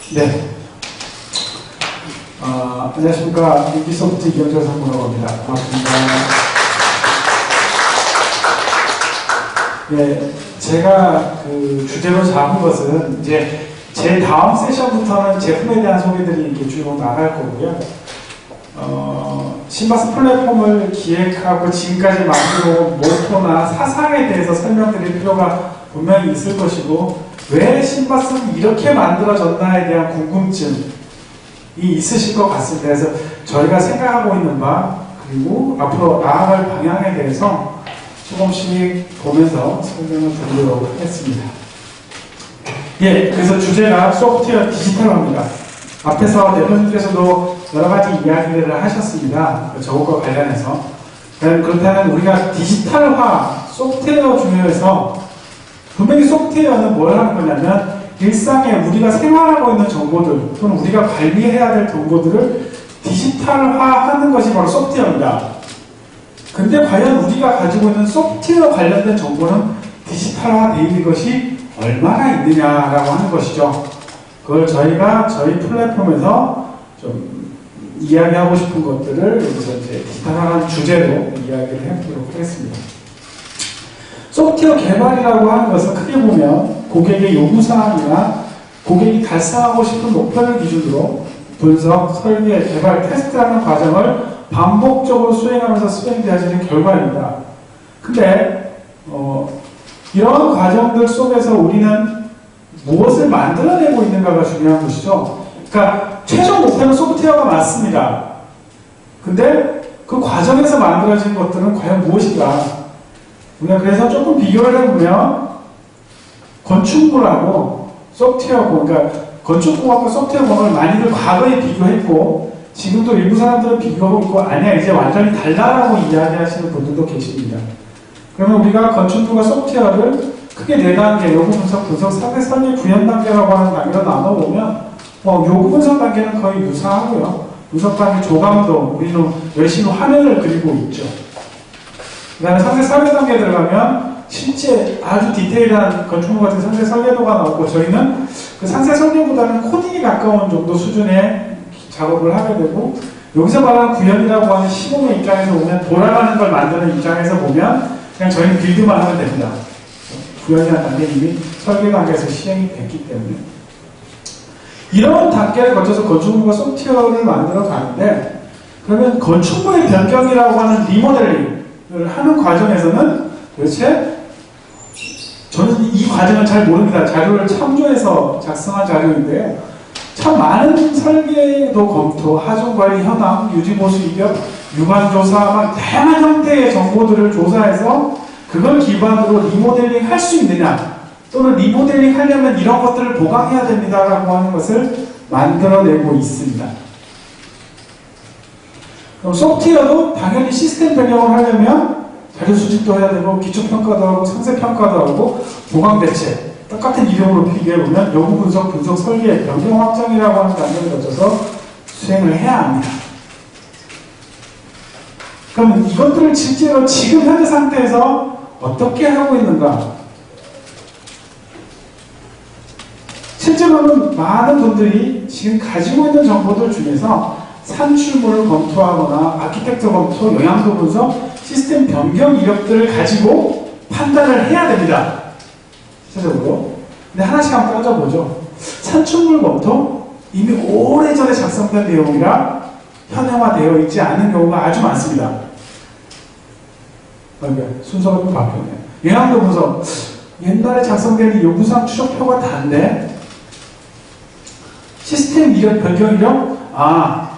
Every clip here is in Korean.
네. 안녕하십니까. 유기소프트 이경철 상무라고 합니다. 반갑습니다. 네, 제가 그 주제로 잡은 것은 이제 제 다음 세션부터는 제품에 대한 소개들이 이렇게 쭉 나갈 거고요. 신바스 플랫폼을 기획하고 지금까지 만들어온 모토나 사상에 대해서 설명드릴 필요가 분명히 있을 것이고, 왜 신바스는 이렇게 만들어졌나에 대한 궁금증이 있으실 것 같습니다. 그래서 저희가 생각하고 있는 바, 그리고 앞으로 나아갈 방향에 대해서 조금씩 보면서 설명을 드리도록 하겠습니다. 예, 그래서 주제가 소프트웨어 디지털화입니다. 앞에서 대표님께서도 여러 가지 이야기를 하셨습니다. 저것과 관련해서. 그렇다면 우리가 디지털화, 소프트웨어 중에서 분명히 소프트웨어는 뭘 하는 거냐면 일상에 우리가 생활하고 있는 정보들 또는 우리가 관리해야 될 정보들을 디지털화하는 것이 바로 소프트웨어입니다. 근데 과연 우리가 가지고 있는 소프트웨어 관련된 정보는 디지털화되어 있는 것이 얼마나 있느냐라고 하는 것이죠. 그걸 저희가 저희 플랫폼에서 좀 이야기하고 싶은 것들을 여기서 이제 디지털화한 주제로 이야기를 해보도록 하겠습니다. 소프트웨어 개발이라고 하는 것은 크게 보면 고객의 요구사항이나 고객이 달성하고 싶은 목표를 기준으로 분석, 설계, 개발, 테스트하는 과정을 반복적으로 수행하면서 수행되어지는 결과입니다. 근데 이런 과정들 속에서 우리는 무엇을 만들어내고 있는가가 중요한 것이죠. 그러니까 최종 목표는 소프트웨어가 맞습니다. 근데 그 과정에서 만들어진 것들은 과연 무엇인가? 우리가 그래서 조금 비교를 해보면 건축물하고 소프트웨어고, 그러니까 건축공학과 소프트웨어공학을 많이들 과거에 비교했고 지금도 일부 사람들은 비교하고 있고, 아니야 이제 완전히 달라라고 이야기하시는 분들도 계십니다. 그러면 우리가 건축물과 소프트웨어를 크게 4단계, 요구 분석, 상세 설계, 구현 단계라고 하는 단계로 나눠보면 요구 분석 단계는 거의 유사하고요. 분석 단계 조감도 우리는 열심히 화면을 그리고 있죠. 그 다음에 상세 설계 단계에 들어가면 실제 아주 디테일한 건축물 같은 상세 설계도가 나오고, 저희는 그 상세 설계보다는 코딩에 가까운 정도 수준의 작업을 하게 되고, 여기서 말하는 구현이라고 하는 시공의 입장에서 보면, 돌아가는 걸 만드는 입장에서 보면 그냥 저희는 빌드만 하면 됩니다. 구현이라는 단계는 이미 설계 단계에서 시행이 됐기 때문에. 이런 단계를 거쳐서 건축물과 소프트웨어를 만들어 가는데, 그러면 건축물의 변경이라고 하는 리모델링을 하는 과정에서는 도대체 저는 이 과정을 잘 모릅니다. 자료를 참조해서 작성한 자료인데요. 참 많은 설계도 검토, 하중관리 현황, 유지보수 이력, 유관조사, 막 다양한 형태의 정보들을 조사해서 그걸 기반으로 리모델링 할 수 있느냐, 또는 리모델링 하려면 이런 것들을 보강해야 됩니다라고 하는 것을 만들어내고 있습니다. 그럼 소프트웨어도 당연히 시스템 변경을 하려면 자료 수집도 해야 되고, 기초평가도 하고, 상세평가도 하고, 보강대책, 똑같은 이름으로 비교해보면 요구 분석, 분석 설계, 변경 확정이라고 하는 단계를 거쳐서 수행을 해야 합니다. 그럼 이것들을 실제로 지금 현재 상태에서 어떻게 하고 있는가? 실제로는 많은 분들이 지금 가지고 있는 정보들 중에서 산출물을 검토하거나 아키텍처 검토, 영향도 분석, 시스템 변경 이력들을 가지고 판단을 해야 됩니다. 실제적으로. 근데 하나씩 한번 따져보죠. 산출물 검토, 이미 오래전에 작성된 내용이라 현행화되어 있지 않은 경우가 아주 많습니다. 순서가 좀 바뀌었네요. 영향도 분석, 옛날에 작성된 요구사항 추적표가 다인데 시스템 이력, 변경 이력,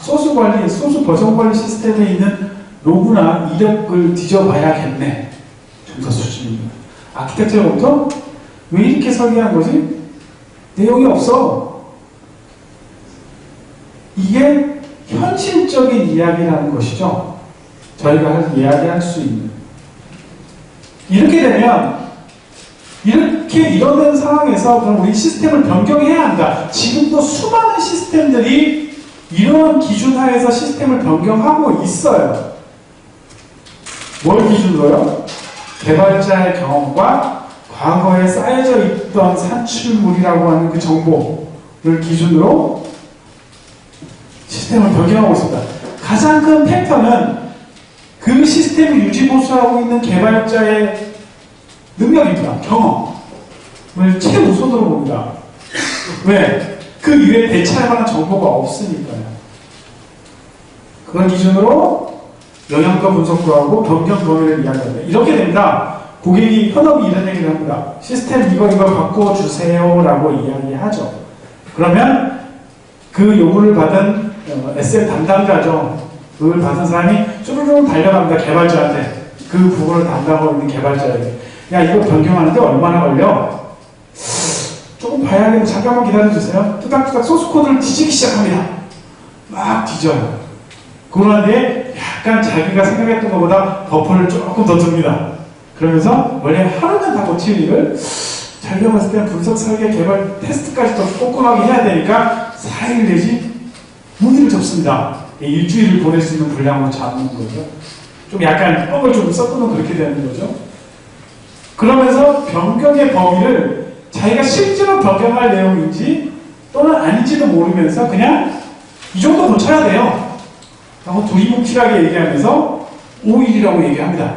소스 관리, 소스 버전 관리 시스템에 있는 로그나 이력을 뒤져봐야겠네. 정서 수준입니다. 아키텍처 검토? 왜 이렇게 설계한 거지? 내용이 없어. 이게 현실적인 이야기라는 것이죠. 저희가 이야기할 수 있는. 이렇게 되면, 이렇게 이러는 상황에서 그럼 우리 시스템을 변경해야 한다. 지금도 수많은 시스템들이 이러한 기준 하에서 시스템을 변경하고 있어요. 뭘 기준으로요? 개발자의 경험과 과거에 쌓여져 있던 산출물이라고 하는 그 정보, 기준으로 시스템을 변경하고 있습니다. 가장 큰 팩터는 그 시스템을 유지보수하고 있는 개발자의 능력입니다. 경험을 최우선으로 봅니다. 왜? 그 위에 대체할 만한 정보가 없으니까요. 그런 기준으로 영향도 분석도 하고 변경 범위를 이야기합니다. 이렇게 됩니다. 고객이 현업이 이런 얘기를 합니다. 시스템 이거 바꿔주세요 라고 이야기하죠. 그러면 그 요구를 받은 SL 담당자죠. 그걸 받은 사람이 쭈루룩 달려갑니다. 개발자한테. 그 부분을 담당하고 있는 개발자에게. 야, 이거 변경하는데 얼마나 걸려? 조금 봐야겠네. 잠깐만 기다려주세요. 뚜닥뚜닥 소스코드를 뒤지기 시작합니다. 막 뒤져요. 그러는데 약간 자기가 생각했던 것보다 버퍼를 조금 더 줍니다. 그러면서 원래 하루면 다 고칠 일을 자기가 봤을 때는 분석, 설계, 개발, 테스트까지 더 꼼꼼하게 해야 되니까 4일 내지 6일을 접습니다. 일주일을 보낼 수 있는 분량으로 잡는 거죠. 좀 약간 뻥을 좀 섞으면 그렇게 되는 거죠. 그러면서 변경의 범위를 자기가 실제로 변경할 내용인지 또는 아닌지도 모르면서 그냥 이 정도 고쳐야 돼요 라고 두리뭉실하게 얘기하면서 5일이라고 얘기합니다.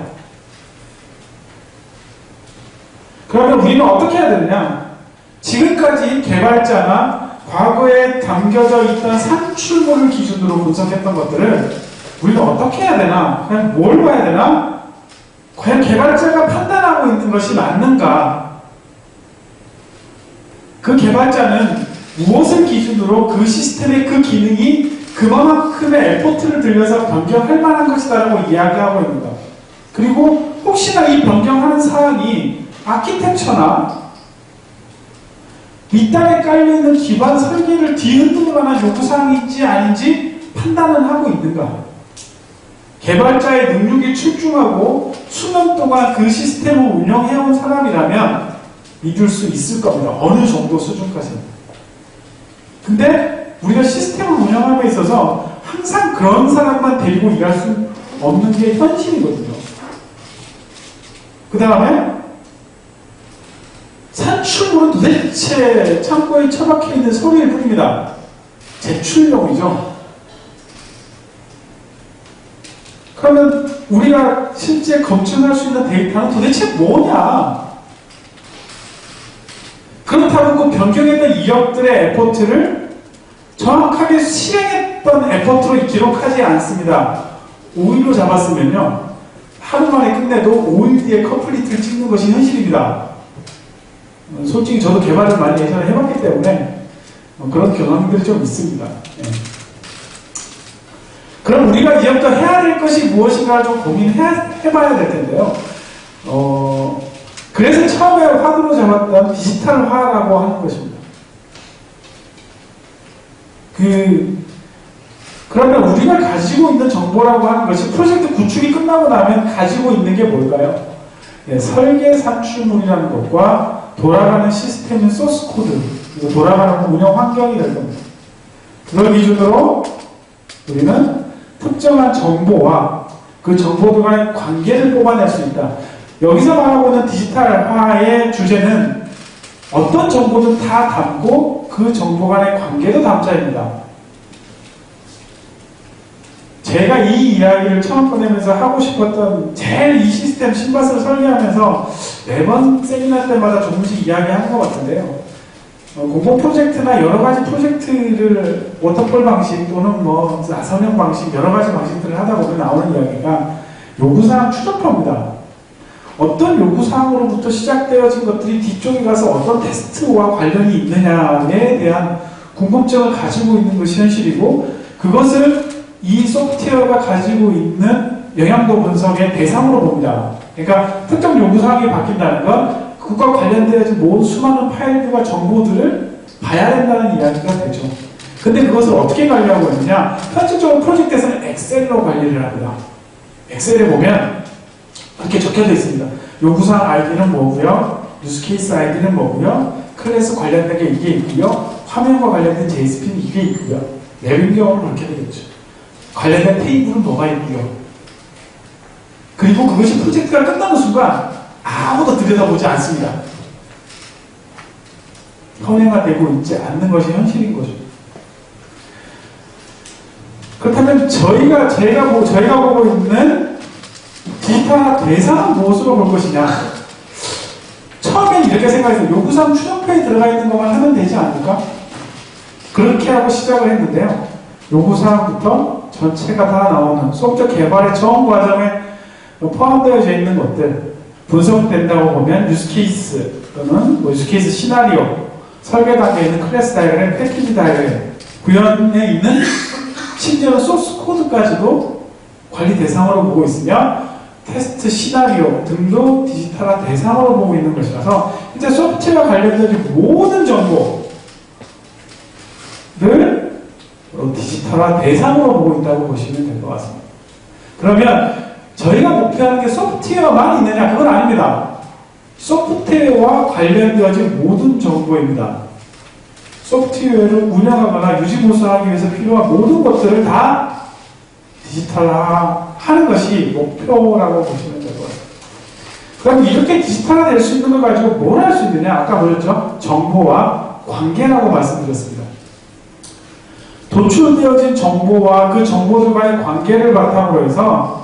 그러면 우리는 어떻게 해야 되느냐? 지금까지 개발자나 과거에 담겨져 있던 산출물을 기준으로 분석했던 것들을 우리는 어떻게 해야 되나? 그냥 뭘 봐야 되나? 과연 개발자가 판단하고 있는 것이 맞는가? 그 개발자는 무엇을 기준으로 그 시스템의 그 기능이 그만큼의 에포트를 들여서 변경할 만한 것이다라고 이야기하고 있는가? 그리고 혹시나 이 변경하는 사항이 아키텍처나 윗단에 깔려있는 기반 설계를 뒤흔들 만한 요구사항인지 아닌지 판단을 하고 있는가? 개발자의 능력이 출중하고 수년 동안 그 시스템을 운영해온 사람이라면 믿을 수 있을 겁니다. 어느 정도 수준까지는. 근데 우리가 시스템을 운영함에 있어서 항상 그런 사람만 데리고 일할 수 없는 게 현실이거든요. 그 다음에 산출물은 도대체 창고에 처박혀 있는 서류일 뿐입니다. 제출용이죠. 그러면 우리가 실제 검증할 수 있는 데이터는 도대체 뭐냐? 그렇다고 그 변경했던 이력들의 에포트를 정확하게 실행했던 에포트로 기록하지 않습니다. 5일로 잡았으면요. 하루 만에 끝내도 5일 뒤에 컴플리트를 찍는 것이 현실입니다. 솔직히 저도 개발을 많이 예전에 해봤기 때문에 그런 경험들이 좀 있습니다. 네. 그럼 우리가 이제부터 해야 될 것이 무엇인가 좀 고민해봐야 될 텐데요. 그래서 처음에 화두로 잡았던 디지털화라고 하는 것입니다. 그러면 우리가 가지고 있는 정보라고 하는 것이 프로젝트 구축이 끝나고 나면 가지고 있는 게 뭘까요? 네, 설계 산출물이라는 것과 돌아가는 시스템의 소스 코드, 그리고 돌아가는 운영 환경이 될 겁니다. 그걸 기준으로 우리는 특정한 정보와 그 정보들 간의 관계를 뽑아낼 수 있다. 여기서 말하고 있는 디지털화의 주제는 어떤 정보든 다 담고 그 정보 간의 관계도 담자입니다. 제가 이 이야기를 처음 꺼내면서 하고 싶었던 제일 이 시스템 신바스를 설계하면서 매번 세미나 때마다 조금씩 이야기하는 것 같은데요. 공공 프로젝트나 여러 가지 프로젝트를 워터폴 방식 또는 뭐 나선형 방식 여러 가지 방식들을 하다 보면 나오는 이야기가 요구사항 추적표입니다. 어떤 요구사항으로부터 시작되어진 것들이 뒤쪽에 가서 어떤 테스트와 관련이 있느냐에 대한 궁금증을 가지고 있는 것이 현실이고 그것을 이 소프트웨어가 가지고 있는 영향도 분석의 대상으로 봅니다. 그러니까 특정 요구사항이 바뀐다는 건 그것과 관련된 모든 수많은 파일들과 정보들을 봐야 된다는 이야기가 되죠. 근데 그것을 어떻게 관리하고 있느냐? 현실적으로 프로젝트에서는 엑셀로 관리를 합니다. 엑셀에 보면 이렇게 적혀져 있습니다. 요구사항 아이디는 뭐고요? 유스케이스 아이디는 뭐고요? 클래스 관련된 게 이게 있고요. 화면과 관련된 JSP는 이게 있고요. 내린 경우는 그렇게 되겠죠. 관련된 테이블은 뭐가 있고요. 그리고 그것이 프로젝트가 끝나는 순간 아무도 들여다보지 않습니다. 현행화되고 있지 않는 것이 현실인 거죠. 그렇다면 저희가 보고 있는 디지털화 대상은 무엇으로 볼 것이냐? 처음엔 이렇게 생각해서 요구사항 추정표에 들어가 있는 것만 하면 되지 않을까? 그렇게 하고 시작을 했는데요. 요구사항부터 전체가 다 나오는 소프트웨어 개발의 전 과정에 포함되어져 있는 것들 분석된다고 보면 유스케이스 또는 유스케이스 시나리오, 설계 단계에 있는 클래스 다이어그램, 패키지 다이어그램, 구현에 있는 심지어는 소스 코드까지도 관리 대상으로 보고 있으며 테스트 시나리오 등도 디지털화 대상으로 보고 있는 것이라서 이제 소프트웨어 관련된 모든 정보를 디지털화 대상으로 보고 있다고 보시면 될 것 같습니다. 그러면 저희가 목표하는 게 소프트웨어만 있느냐? 그건 아닙니다. 소프트웨어와 관련되어진 모든 정보입니다. 소프트웨어를 운영하거나 유지보수하기 위해서 필요한 모든 것들을 다 디지털화하는 것이 목표라고 보시면 될 것 같습니다. 그럼 이렇게 디지털화 될 수 있는 걸 가지고 뭘 할 수 있느냐? 아까 보셨죠? 정보와 관계라고 말씀드렸습니다. 도출되어진 정보와 그 정보들과의 관계를 바탕으로 해서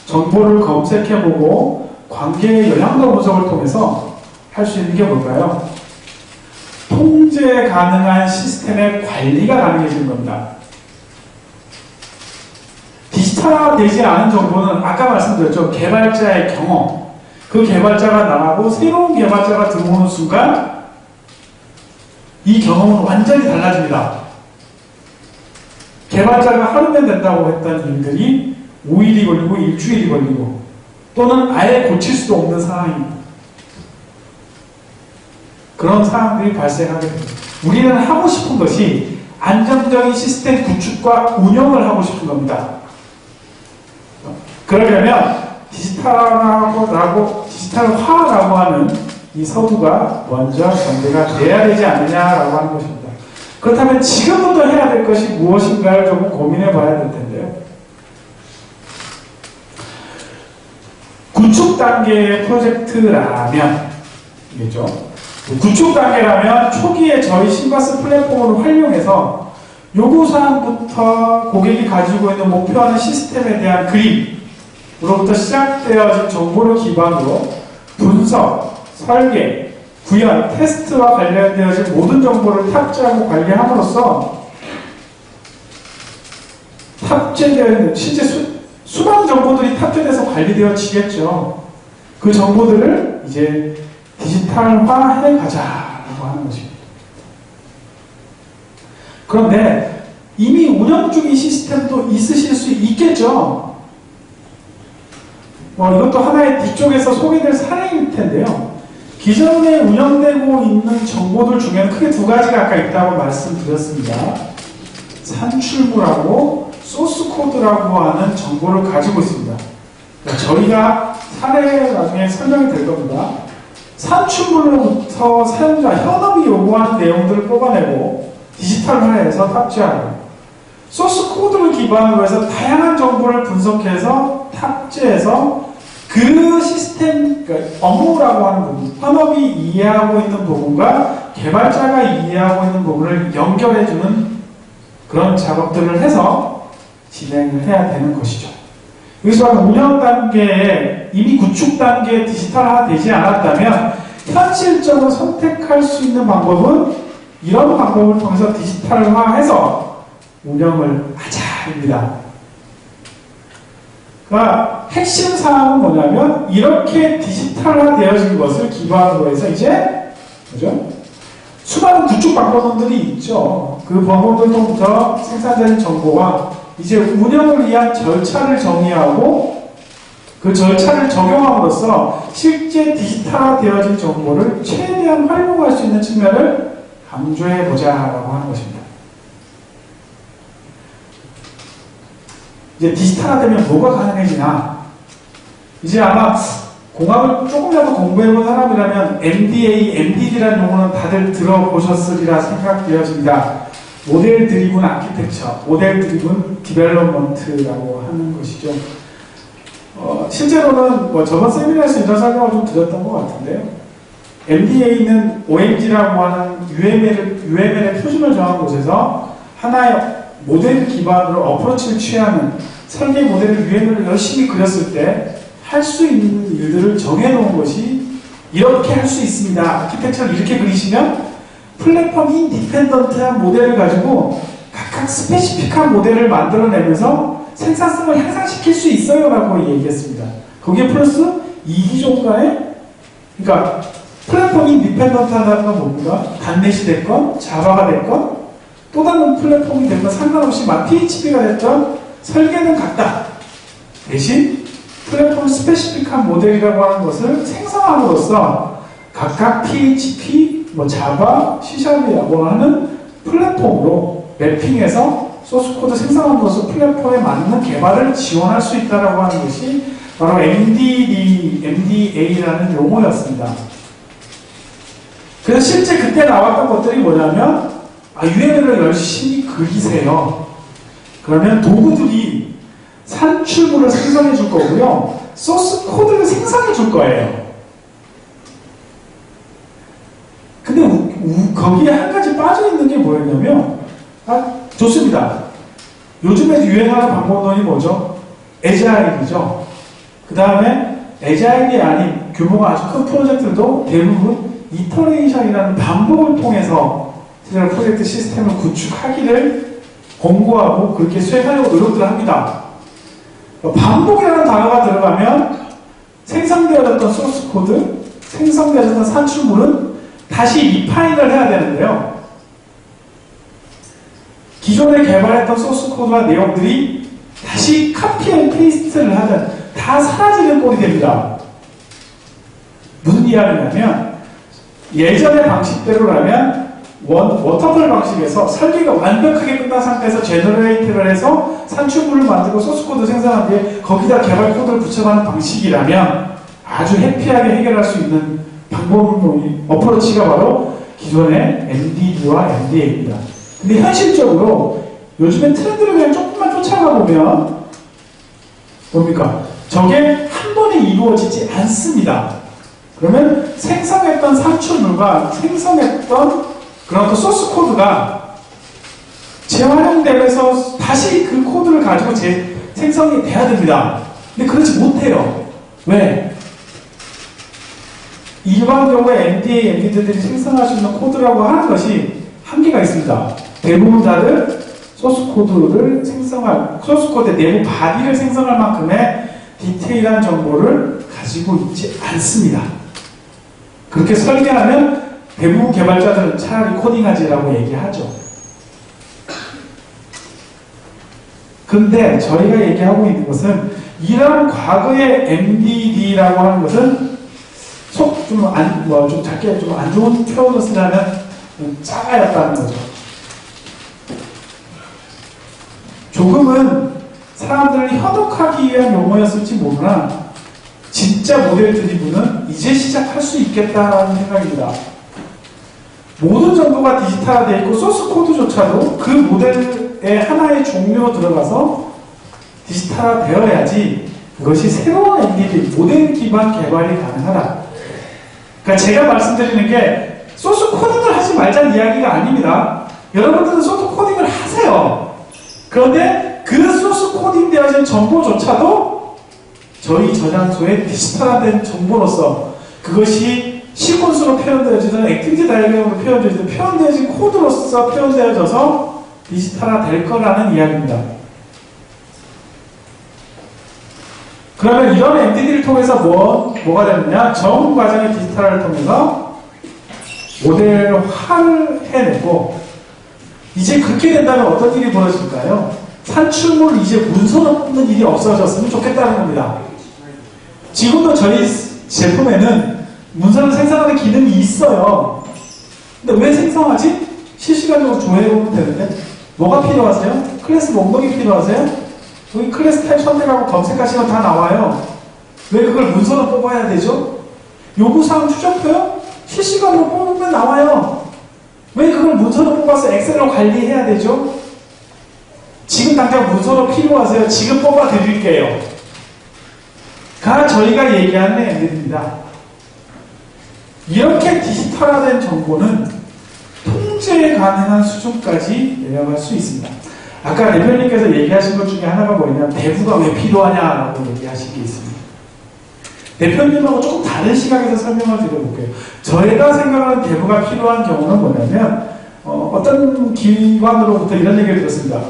정보를 검색해보고 관계의 영향도 분석을 통해서 할 수 있는 게 뭘까요? 통제 가능한 시스템의 관리가 가능해지는 겁니다. 디지털화되지 않은 정보는 아까 말씀드렸죠. 개발자의 경험. 그 개발자가 나가고 새로운 개발자가 들어오는 순간 이 경험은 완전히 달라집니다. 개발자가 하루면 된다고 했던 일들이 5일이 걸리고 일주일이 걸리고 또는 아예 고칠 수도 없는 상황입니다. 그런 상황들이 발생하게 됩니다. 우리는 하고 싶은 것이 안정적인 시스템 구축과 운영을 하고 싶은 겁니다. 그러려면 디지털화라고 하는 이 서두가 먼저 전개가 돼야 되지 않느냐라고 하는 것입니다. 그렇다면 지금부터 해야 될 것이 무엇인가를 조금 고민해 봐야 될 텐데요. 구축 단계의 프로젝트라면, 이겠죠? 구축 단계라면 초기에 저희 신바스 플랫폼을 활용해서 요구사항부터 고객이 가지고 있는 목표하는 시스템에 대한 그림으로부터 시작되어진 정보를 기반으로 분석, 설계, 구현, 테스트와 관련되어진 모든 정보를 탑재하고 관리함으로써 탑재되어 있는 실제 수많은 정보들이 탑재돼서 관리되어지겠죠. 그 정보들을 이제 디지털화해 가자라고 하는 것입니다. 그런데 이미 운영 중인 시스템도 있으실 수 있겠죠. 이것도 하나의 뒤쪽에서 소개될 사례일 텐데요. 기존에 운영되고 있는 정보들 중에는 크게 두 가지가 아까 있다고 말씀드렸습니다. 산출물하고 소스코드라고 하는 정보를 가지고 있습니다. 저희가 사례 나중에 설명이 될 겁니다. 산출물로부터 사용자 현업이 요구하는 내용들을 뽑아내고 디지털화해서 탑재하고 소스코드를 기반으로 해서 다양한 정보를 분석해서 탑재해서 그 시스템, 그러니까 업무라고 하는 부분, 현업이 이해하고 있는 부분과 개발자가 이해하고 있는 부분을 연결해주는 그런 작업들을 해서 진행을 해야 되는 것이죠. 여기서 운영 단계에 이미 구축 단계에 디지털화 되지 않았다면 현실적으로 선택할 수 있는 방법은 이런 방법을 통해서 디지털화해서 운영을 하자입니다. 그러니까 핵심 사항은 뭐냐면 이렇게 디지털화 되어진 것을 기반으로 해서 이제 그죠? 수많은 구축 방법론들이 있죠. 그 방법들로부터 생산된 정보와 이제 운영을 위한 절차를 정의하고 그 절차를 적용함으로써 실제 디지털화 되어진 정보를 최대한 활용할 수 있는 측면을 강조해 보자라고 하는 것입니다. 이제 디지털화되면 뭐가 가능해지나? 이제 아마 공학을 조금이라도 공부해본 사람이라면 MDA, MDD라는 용어는 다들 들어보셨으리라 생각되어집니다. 모델 드리븐 아키텍처, 모델 드리븐 디벨롭먼트라고 하는 것이죠. 실제로는 저번 세미나에서 이런 설명을 좀 드렸던 것 같은데요. MDA는 OMG라고 하는 UML의 표준을 정한 곳에서 하나의 모델 기반으로 어프로치를 취하는 설계 모델을 UML을 열심히 그렸을 때 할 수 있는 일들을 정해놓은 것이 이렇게 할 수 있습니다. 아키텍처를 이렇게 그리시면 플랫폼 인디펜던트한 모델을 가지고 각각 스페시픽한 모델을 만들어내면서 생산성을 향상시킬 수 있어요 라고 얘기했습니다. 거기에 플러스 이기종가의 그러니까 플랫폼 인디펜던트하다는 건 뭡니까? 단넷이 됐건 자바가 됐건 또 다른 플랫폼이 됐건 상관없이 PHP가 됐건 설계는 같다. 대신 플랫폼 스페시픽한 모델이라고 하는 것을 생성함으로써 각각 PHP, 자바, C샵이라고 하는 플랫폼으로 맵핑해서 소스코드 생성함으로써 플랫폼에 맞는 개발을 지원할 수 있다고 하는 것이 바로 MDA라는 용어였습니다. 그래서 실제 그때 나왔던 것들이 뭐냐면 UML을 열심히 그리세요. 그러면 도구들이 산출물을 생성해 줄 거고요. 소스 코드를 생성해 줄 거예요. 근데 거기에 한 가지 빠져 있는 게 뭐였냐면 좋습니다. 요즘에 유행하는 방법론이 뭐죠? 에자일이죠. 그 다음에 에자일이 아닌 규모가 아주 큰 프로젝트도 대부분 이터레이션이라는 반복을 통해서 프로젝트 시스템을 구축하기를 권고하고 그렇게 수행하려고 노력을 합니다. 반복이라는 단어가 들어가면 생성되어졌던 소스 코드, 생성되어졌던 산출물은 다시 리파인을 해야 되는데요. 기존에 개발했던 소스 코드와 내용들이 다시 카피 앤 페이스트를 하면 다 사라지는 꼴이 됩니다. 무슨 이야기냐면 예전의 방식대로라면 워터폴 방식에서 설계가 완벽하게 끝난 상태에서 제너레이트를 해서 산출물을 만들고 소스코드 생성한 뒤에 거기다 개발 코드를 붙여가는 방식이라면 아주 해피하게 해결할 수 있는 방법론이 어프로치가 바로 기존의 MDD와 MDA입니다. 근데 현실적으로 요즘엔 트렌드를 그냥 조금만 쫓아가 보면 뭡니까? 저게 한 번에 이루어지지 않습니다. 그러면 생성했던 산출물과 생성했던 그런 또 소스 코드가 재활용되면서 다시 그 코드를 가지고 생성이 돼야 됩니다. 근데 그렇지 못해요. 왜? 일반 경우에 MDA, MD들이 생성할 수 있는 코드라고 하는 것이 한계가 있습니다. 대부분 다들 소스 코드의 내부 바디를 생성할 만큼의 디테일한 정보를 가지고 있지 않습니다. 그렇게 설계하면 대부분 개발자들은 차라리 코딩하지라고 얘기하죠. 근데 저희가 얘기하고 있는 것은 이런 과거의 MDD라고 하는 것은 좀 작게 좀 안 좋은 표현을 쓰려면 짜가였다는 거죠. 조금은 사람들을 현혹하기 위한 용어였을지 모르나 진짜 모델 드리븐은 이제 시작할 수 있겠다라는 생각입니다. 모든 정보가 디지털화되어 있고 소스 코드조차도 그 모델의 하나의 종류로 들어가서 디지털화되어야지 그것이 새로운 MDD, 모델 기반 개발이 가능하다. 그러니까 제가 말씀드리는 게 소스 코딩을 하지 말자는 이야기가 아닙니다. 여러분들은 소스 코딩을 하세요. 그런데 그 소스 코딩 되어진 정보조차도 저희 저장소에 디지털화된 정보로서 그것이 시퀀스로 표현되어지든 액티비티 다이어그램으로 표현되어지든 표현되어진 코드로서 표현되어져서 디지털화 될 거라는 이야기입니다. 그러면 이런 MDD를 통해서 뭐가 되느냐? 전 과정의 디지털화를 통해서 모델화를 해내고 이제 그렇게 된다면 어떤 일이 벌어질까요? 산출물을 이제 문서로 뽑는 일이 없어졌으면 좋겠다는 겁니다. 지금도 저희 제품에는 문서를 생성하는 기능이 있어요. 근데 왜 생성하지? 실시간적으로 조회해보면 되는데 뭐가 필요하세요? 클래스 목록이 필요하세요? 여기 클래스 타입 선택하고 검색하시면 다 나와요. 왜 그걸 문서로 뽑아야 되죠? 요구사항 추적표요? 실시간으로 뽑으면 나와요. 왜 그걸 문서로 뽑아서 엑셀로 관리해야 되죠? 지금 당장 문서로 필요하세요? 지금 뽑아 드릴게요. 가 저희가 얘기하는 MD입니다. 이렇게 디지털화된 정보는 통제 가능한 수준까지 내려갈 수 있습니다. 아까 대표님께서 얘기하신 것 중에 하나가 뭐냐면 대부가 왜 필요하냐라고 얘기하신 게 있습니다. 대표님하고 조금 다른 시각에서 설명을 드려볼게요. 저희가 생각하는 대부가 필요한 경우는 뭐냐면 어떤 기관으로부터 이런 얘기를 들었습니다.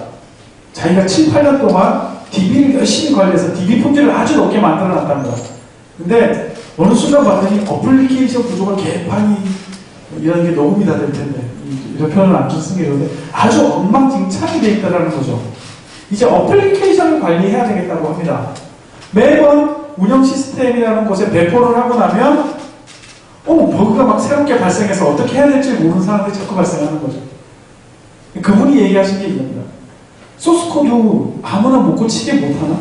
자기가 7, 8년 동안 DB를 열심히 관리해서 DB 품질을 아주 높게 만들어놨답니다. 근데 어느 순간 봤더니 어플리케이션 구조가 개판이 이런 게 녹음이 다 될 텐데 이런 표현을 안 좋습니다. 그런데 아주 엉망진창이 되어 있다는 거죠. 이제 어플리케이션을 관리해야 되겠다고 합니다. 매번 운영 시스템이라는 곳에 배포를 하고 나면 버그가 막 새롭게 발생해서 어떻게 해야 될지 모르는 사람들이 자꾸 발생하는 거죠. 그분이 얘기하신 게 이겁니다. 소스코드 아무나 못 고치게 못하나?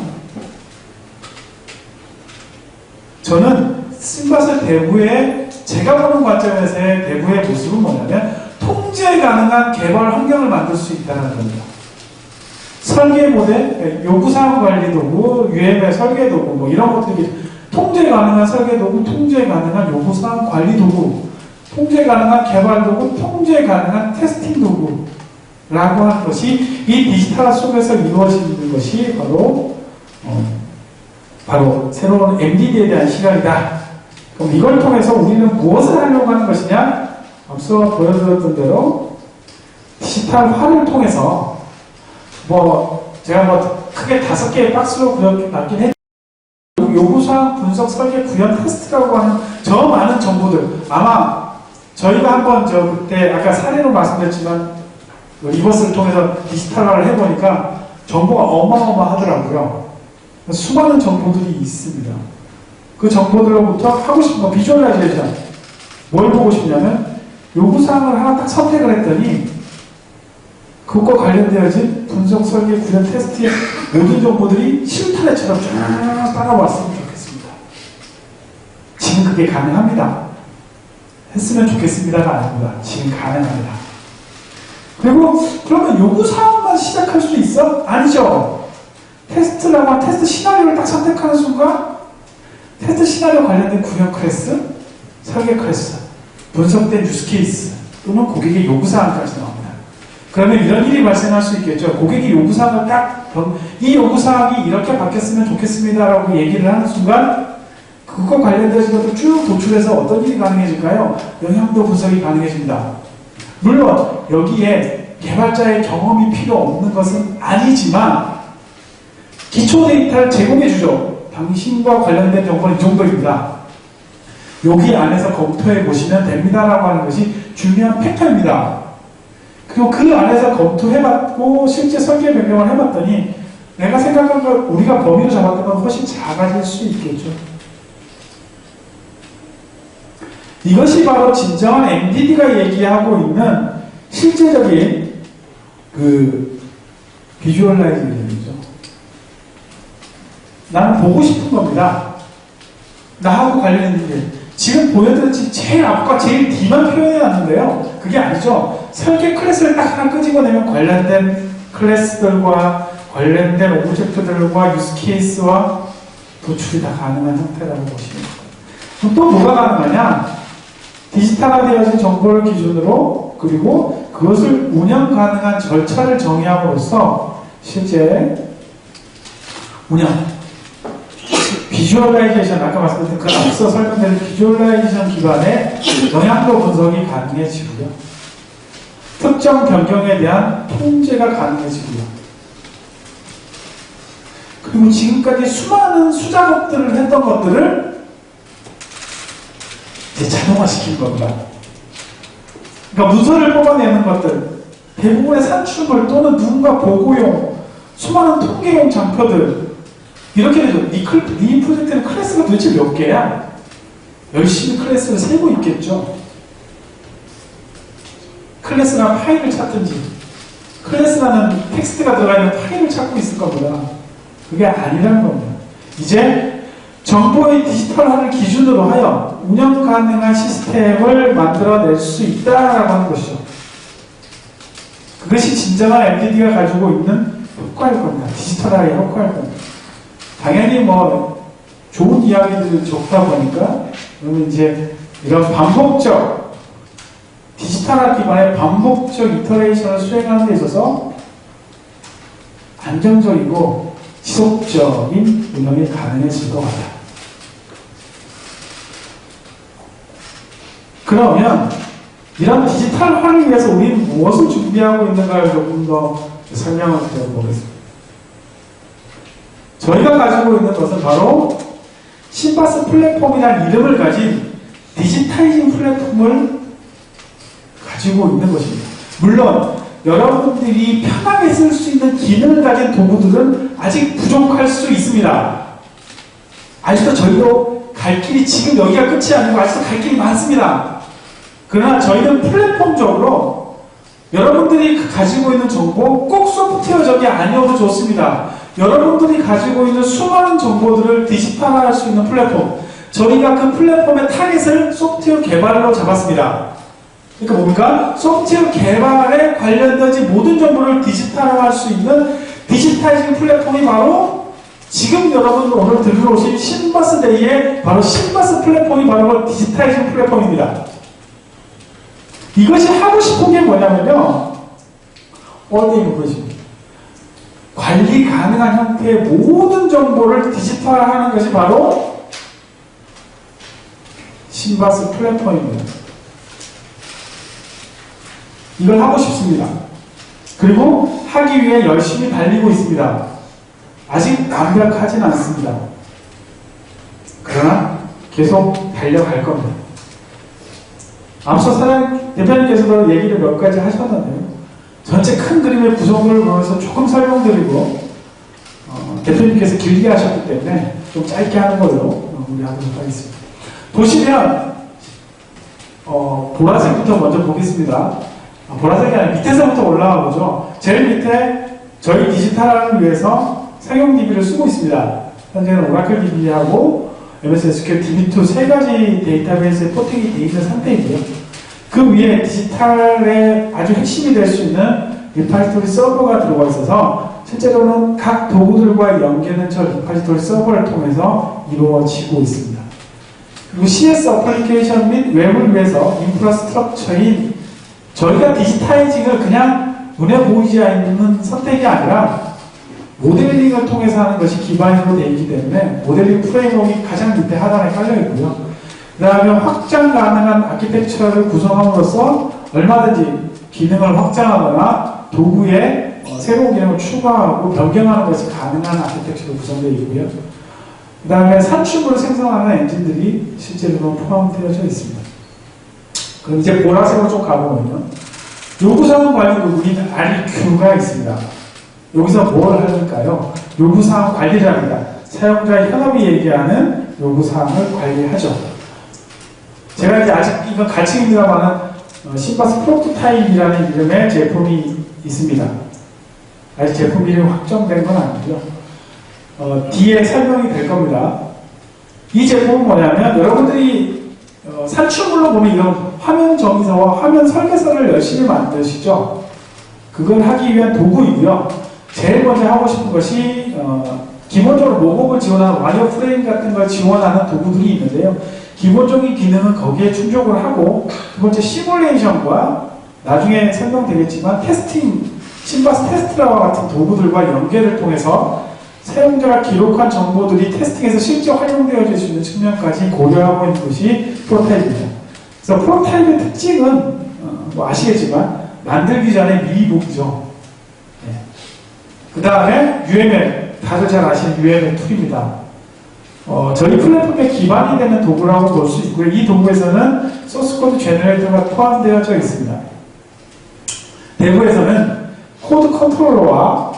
저는 신바스 대부의 제가 보는 관점에서의 대부의 모습은 뭐냐면 통제 가능한 개발 환경을 만들 수 있다는 겁니다. 설계 모델, 요구사항 관리 도구, UML 설계 도구, 뭐 이런 것들이 통제 가능한 설계 도구, 통제 가능한 요구사항 관리 도구, 통제 가능한 개발 도구, 통제 가능한 테스팅 도구라고 하는 것이 이 디지털화 속에서 이루어지는 것이 바로 새로운 MDD에 대한 시각이다. 그럼 이걸 통해서 우리는 무엇을 하려고 하는 것이냐? 앞서 보여드렸던 대로 디지털화를 통해서 제가 크게 5개의 박스로 그려놨긴 했는데 요구사항 분석 설계 구현 테스트라고 하는 저 많은 정보들 아마 저희가 한번 그때 아까 사례로 말씀드렸지만 리버스를 통해서 디지털화를 해보니까 정보가 어마어마하더라고요. 수많은 정보들이 있습니다. 그 정보들로부터 하고 싶은 거 비주얼라이제이션 뭘 보고 싶냐면 요구사항을 하나 딱 선택을 했더니 그것과 관련되어진 분석, 설계, 구현, 테스트의 모든 정보들이 실타래처럼 쫙 따라왔으면 좋겠습니다. 지금 그게 가능합니다. 했으면 좋겠습니다가 아닙니다. 지금 가능합니다. 그리고 그러면 요구사항만 시작할 수 있어? 아니죠. 테스트라고 한 테스트 시나리오를 딱 선택하는 순간 테스트 시나리오 관련된 구현 클래스, 설계 클래스, 분석된 유스케이스 또는 고객의 요구사항까지 나옵니다. 그러면 이런 일이 발생할 수 있겠죠. 고객이 요구사항을 이 요구사항이 이렇게 바뀌었으면 좋겠습니다라고 얘기를 하는 순간 그것과 관련된 것을 쭉 도출해서 어떤 일이 가능해질까요? 영향도 분석이 가능해집니다. 물론 여기에 개발자의 경험이 필요 없는 것은 아니지만 기초 데이터를 제공해주죠. 당신과 관련된 정보는 이 정도입니다. 여기 안에서 검토해 보시면 됩니다라고 하는 것이 중요한 팩터입니다. 그리고 그 안에서 검토해봤고 실제 설계 변경을 해봤더니 내가 생각한 걸 우리가 범위로 잡았던 건 훨씬 작아질 수 있겠죠. 이것이 바로 진정한 MDD가 얘기하고 있는 실제적인 비주얼라이제이션이죠. 나는 보고 싶은 겁니다. 나하고 관련 있는 게 지금 보여드린 제일 앞과 제일 뒤만 표현해놨는데요. 그게 아니죠. 설계 클래스를 딱 하나 끄집어내면 관련된 클래스들과 관련된 오브젝트들과 유스케이스와 도출이 다 가능한 형태라고 보시면 돼요. 그럼 또 뭐가 가능하냐? 디지털화되어진 정보를 기준으로 그리고 그것을 운영 가능한 절차를 정의함으로써 실제 운영 비주얼라이제이션 아까 말씀드린 그 앞서 설명드린 비주얼라이제이션 기반의 영향도 분석이 가능해지고요. 특정 변경에 대한 통제가 가능해지고요. 그리고 지금까지 수많은 수작업들을 했던 것들을 이제 자동화시킨 겁니다. 그러니까 문서를 뽑아내는 것들, 대부분의 산출물 또는 누군가 보고용, 수많은 통계용 장표들 이렇게 되죠. 네 프로젝트는 클래스가 도대체 몇 개야? 열심히 클래스를 세고 있겠죠. 클래스라는 파일을 찾든지 클래스라는 텍스트가 들어가 있는 파일을 찾고 있을 겁니다. 그게 아니라는 겁니다. 이제 정보의 디지털화를 기준으로 하여 운영 가능한 시스템을 만들어낼 수 있다라고 하는 것이죠. 그것이 진정한 MDD가 가지고 있는 효과일 겁니다. 디지털화의 효과일 겁니다. 당연히 좋은 이야기들을 적다 보니까, 그러면 이제, 이런 반복적 디지털화 기반의 반복적 이터레이션을 수행하는 데 있어서 안정적이고 지속적인 운영이 가능해질 것 같아요. 그러면 이런 디지털화를 위해서 우리는 무엇을 준비하고 있는가를 조금 더 설명을 드려보겠습니다. 저희가 가지고 있는 것은 바로 신바스 플랫폼이라는 이름을 가진 디지타이징 플랫폼을 가지고 있는 것입니다. 물론 여러분들이 편하게 쓸 수 있는 기능을 가진 도구들은 아직 부족할 수 있습니다. 아직도 저희도 갈 길이 지금 여기가 끝이 아니고 아직도 갈 길이 많습니다. 그러나 저희는 플랫폼적으로 여러분들이 가지고 있는 정보 꼭 소프트웨어적이 아니어도 좋습니다. 여러분들이 가지고 있는 수많은 정보들을 디지털화할 수 있는 플랫폼, 저희가 그 플랫폼의 타깃을 소프트웨어 개발로 잡았습니다. 그러니까 뭡니까? 소프트웨어 개발에 관련된 모든 정보를 디지털화할 수 있는 디지타이징 플랫폼이 바로 지금 여러분 오늘 들어오신 신바스데이의 바로 신바스 플랫폼이 바로 디지타이징 플랫폼입니다. 이것이 하고 싶은 게 뭐냐면요, 관리 가능한 형태의 모든 정보를 디지털화하는 것이 바로 신바스 플랫폼입니다. 이걸 하고 싶습니다. 그리고 하기 위해 열심히 달리고 있습니다. 아직 완벽하진 않습니다. 그러나 계속 달려갈 겁니다. 앞서 대표님께서도 얘기를 몇 가지 하셨는데요. 전체 큰 그림의 구성을 보면서 조금 설명드리고 대표님께서 길게 하셨기 때문에 좀 짧게 하는 걸로 우리 하도록 하겠습니다. 보시면 보라색부터 먼저 보겠습니다. 보라색이 아니라 밑에서부터 올라가 보죠. 제일 밑에 저희 디지털화를 위해서 상용 DB를 쓰고 있습니다. 현재는 오라클 DB하고 MS SQL DB2 세 가지 데이터베이스에 포팅이 되어 있는 상태이고요. 그 위에 디지털의 아주 핵심이 될 수 있는 리파지토리 서버가 들어가 있어서 실제로는 각 도구들과 연계는 저 리파지토리 서버를 통해서 이루어지고 있습니다. 그리고 CS 어플리케이션 및 웹을 위해서 인프라스트럭처인 저희가 디지타이징을 그냥 눈에 보이지 않는 선택이 아니라 모델링을 통해서 하는 것이 기반으로 되어 있기 때문에 모델링 프레임워크가 가장 밑에 하단에 깔려 있고요. 그 다음에 확장 가능한 아키텍처를 구성함으로써 얼마든지 기능을 확장하거나 도구에 새로운 기능을 추가하고 변경하는 것이 가능한 아키텍처로 구성되어 있고요. 그 다음에 산출물을 생성하는 엔진들이 실제로 포함되어져 있습니다. 그럼 이제 보라색으로 좀 가보면요. 요구사항 관리 도구인 RQ가 있습니다. 여기서 뭘 할까요? 요구사항 관리를 합니다. 사용자 현업이 얘기하는 요구사항을 관리하죠. 제가 이제 아직 이건 가칭입니다만은 신바스 프로토타입이라는 이름의 제품이 있습니다. 아직 제품 이름이 확정된 건 아니고요. 뒤에 설명이 될 겁니다. 이 제품은 뭐냐면 여러분들이 산출물로 보면 이런 화면 정의서와 화면 설계서를 열심히 만드시죠. 그걸 하기 위한 도구이고요. 제일 먼저 하고 싶은 것이 기본적으로 로봇을 지원하는 와이어 프레임 같은 걸 지원하는 도구들이 있는데요. 기본적인 기능은 거기에 충족을 하고 두 번째 시뮬레이션과 나중에 설명되겠지만 테스팅, 신바스 테스트라와 같은 도구들과 연계를 통해서 사용자가 기록한 정보들이 테스팅에서 실제 활용되어질 수 있는 측면까지 고려하고 있는 것이 프로타입입니다. 그래서 프로타입의 특징은 뭐 아시겠지만 만들기 전에 미리 보기죠. 네. 그 다음에 UML, 다들 잘 아시는 UML 툴입니다. 저희 플랫폼의 기반이 되는 도구라고 볼 수 있고요. 이 도구에서는 소스코드 제너레이터가 포함되어져 있습니다. 내부에서는 코드 컨트롤러와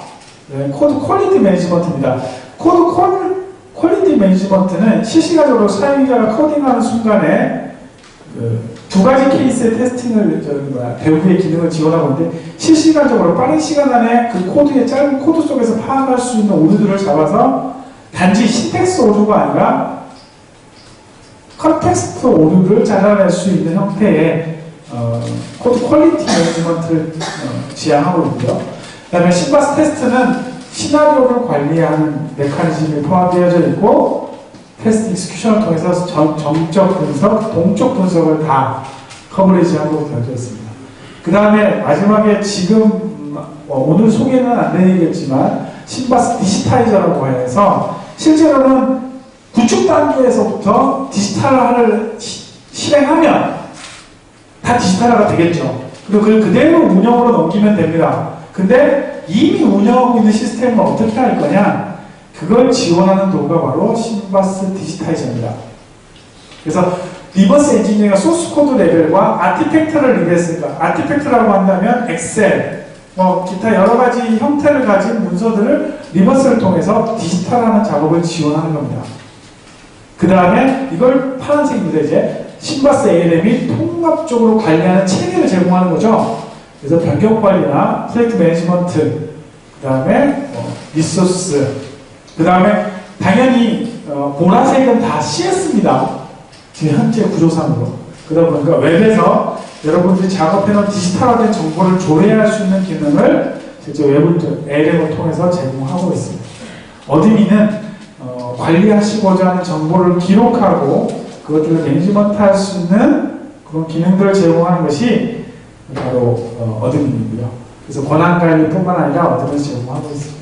코드 퀄리티 매니지먼트입니다. 코드 퀄리티 매니지먼트는 실시간적으로 사용자가 코딩하는 순간에 두 가지 케이스의 테스팅을 배우의 기능을 지원하고 있는데 실시간적으로 빠른 시간 안에 그 코드의 짧은 코드 속에서 파악할 수 있는 오류들을 잡아서 단지 신텍스 오류가 아니라 컨텍스트 오류를 찾아낼 수 있는 형태의 코드 퀄리티 매니지먼트를 지향하고 있고요. 그 다음에 신바스 테스트는 시나리오를 관리하는 메커니즘이 포함되어져 있고 테스트 익스큐션을 통해서 정적 분석, 동적 분석을 다 커버리지하고 되어져 있습니다. 그 다음에 마지막에 지금 오늘 소개는 안 되겠지만 신바스 디지타이저라고 해서 실제로는 구축 단계에서부터 디지털화를 실행하면 다 디지털화가 되겠죠. 그리고 그걸 그대로 운영으로 넘기면 됩니다. 근데 이미 운영하고 있는 시스템을 어떻게 할 거냐? 그걸 지원하는 도구가 바로 신바스 디지타이저입니다. 그래서 리버스 엔지니어링 소스 코드 레벨과 아티팩트를 리뷰했으니까 아티팩트라고 한다면 엑셀, 기타 여러 가지 형태를 가진 문서들을 리버스를 통해서 디지털하는 작업을 지원하는 겁니다. 그 다음에 이걸 파란색입니다. 이제 신바스 ALM이 통합적으로 관리하는 체계를 제공하는 거죠. 그래서 변경 관리나 프로젝트 매니지먼트, 그 다음에 리소스, 그 다음에 당연히 보라색은 다 CS입니다. 지금 현재 구조상으로. 그러다 보니까 웹에서 여러분들이 작업해놓은 디지털화된 정보를 조회할 수 있는 기능을 실제 웹을 ALM을 통해서 제공하고 있습니다. 어드민은 관리하시고자 하는 정보를 기록하고 그것들을 매니지먼트 할 수 있는 그런 기능들을 제공하는 것이 바로 어드민이고요. 그래서 권한관리뿐만 아니라 어드민을 제공하고 있습니다.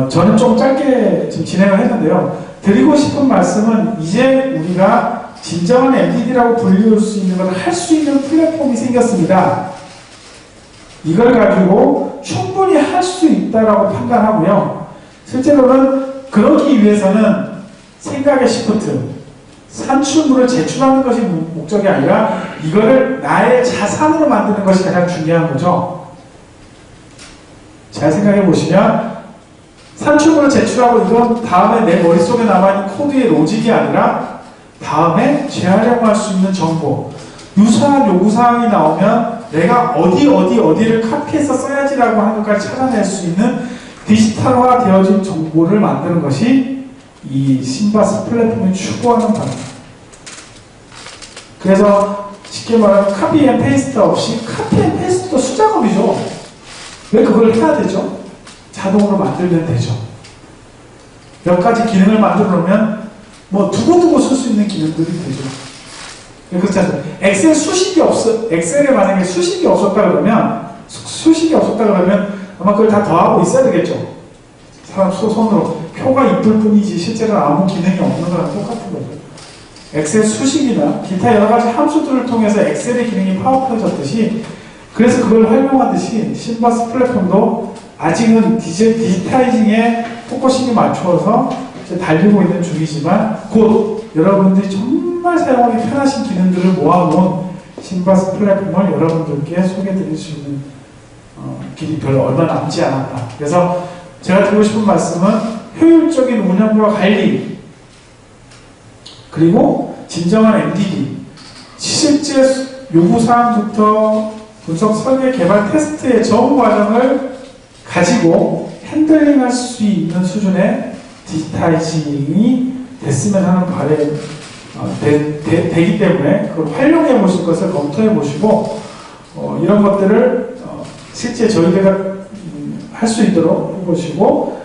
저는 좀 짧게 지금 진행을 했는데요. 드리고 싶은 말씀은 이제 우리가 진정한 MDD라고 불릴 수 있는 걸 할 수 있는 플랫폼이 생겼습니다. 이걸 가지고 충분히 할 수 있다라고 판단하고요. 실제로는 그러기 위해서는 생각의 시프트, 산출물을 제출하는 것이 목적이 아니라 이거를 나의 자산으로 만드는 것이 가장 중요한 거죠. 잘 생각해 보시면 산출물을 제출하고 이건 다음에 내 머릿속에 남아있는 코드의 로직이 아니라 다음에 재활용할 수 있는 정보, 유사한 요구사항이 나오면 내가 어디를 카피해서 써야지라고 하는 것까지 찾아낼 수 있는 디지털화 되어진 정보를 만드는 것이 이 신바스 플랫폼이 추구하는 바입니다. 그래서 쉽게 말하면 카피 앤 페이스트 없이 카피 앤 페이스트도 수작업이죠. 왜 그걸 해야 되죠? 자동으로 만들면 되죠. 몇 가지 기능을 만들어 놓으면 두고두고 쓸 수 있는 기능들이 되죠. 그렇지 않습니까? 엑셀에 만약에 수식이 없었다 그러면 아마 그걸 다 더하고 있어야 되겠죠. 사람 손으로 표가 이쁠 뿐이지 실제로는 아무 기능이 없는 거랑 똑같은 거죠. 엑셀 수식이나 기타 여러 가지 함수들을 통해서 엑셀의 기능이 파워풀해졌듯이 그래서 그걸 활용하듯이 신바스 플랫폼도 아직은 디지타이징에 포커싱이 맞춰서 달리고 있는 중이지만 곧 여러분들이 정말 사용하기 편하신 기능들을 모아놓은 신바스 플랫폼을 여러분들께 소개해드릴 수 있는 길이 별로 얼마 남지 않았다. 그래서 제가 드리고 싶은 말씀은 효율적인 운영과 관리 그리고 진정한 MDD 실제 요구사항부터 분석, 설계, 개발, 테스트의 전 과정을 가지고 핸들링할 수 있는 수준의 디지타이징이 됐으면 하는 바람이 되기 때문에 그걸 활용해 보실 것을 검토해 보시고 이런 것들을 실제 저희가 할 수 있도록 해보시고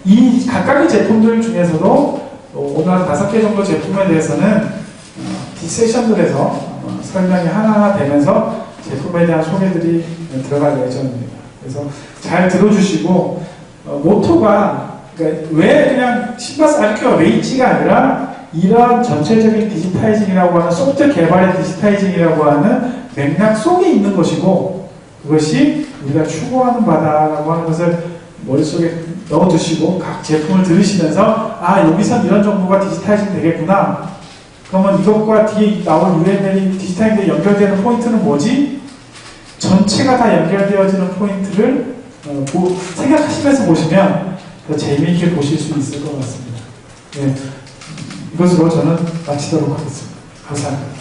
이 각각의 제품들 중에서도 오늘 한 5개 정도 제품에 대해서는 뒷세션들에서 설명이 하나하나 되면서 제품에 대한 소개들이 들어갈 예정입니다. 그래서 잘 들어주시고 모토가 그러니까 왜 그냥 신바스 아르케가 왜 있지가 아니라 이러한 전체적인 디지타이징이라고 하는 소프트 개발의 디지타이징이라고 하는 맥락 속에 있는 것이고 그것이 우리가 추구하는 바다라고 하는 것을 머릿속에 넣어두시고 각 제품을 들으시면서 여기선 이런 정보가 디지타이징 되겠구나. 그러면 이것과 뒤에 나온 UML이 디지타이징에 연결되는 포인트는 뭐지? 전체가 다 연결되어지는 포인트를 생각하시면서 보시면 더 재미있게 보실 수 있을 것 같습니다. 네, 이것으로 저는 마치도록 하겠습니다. 감사합니다.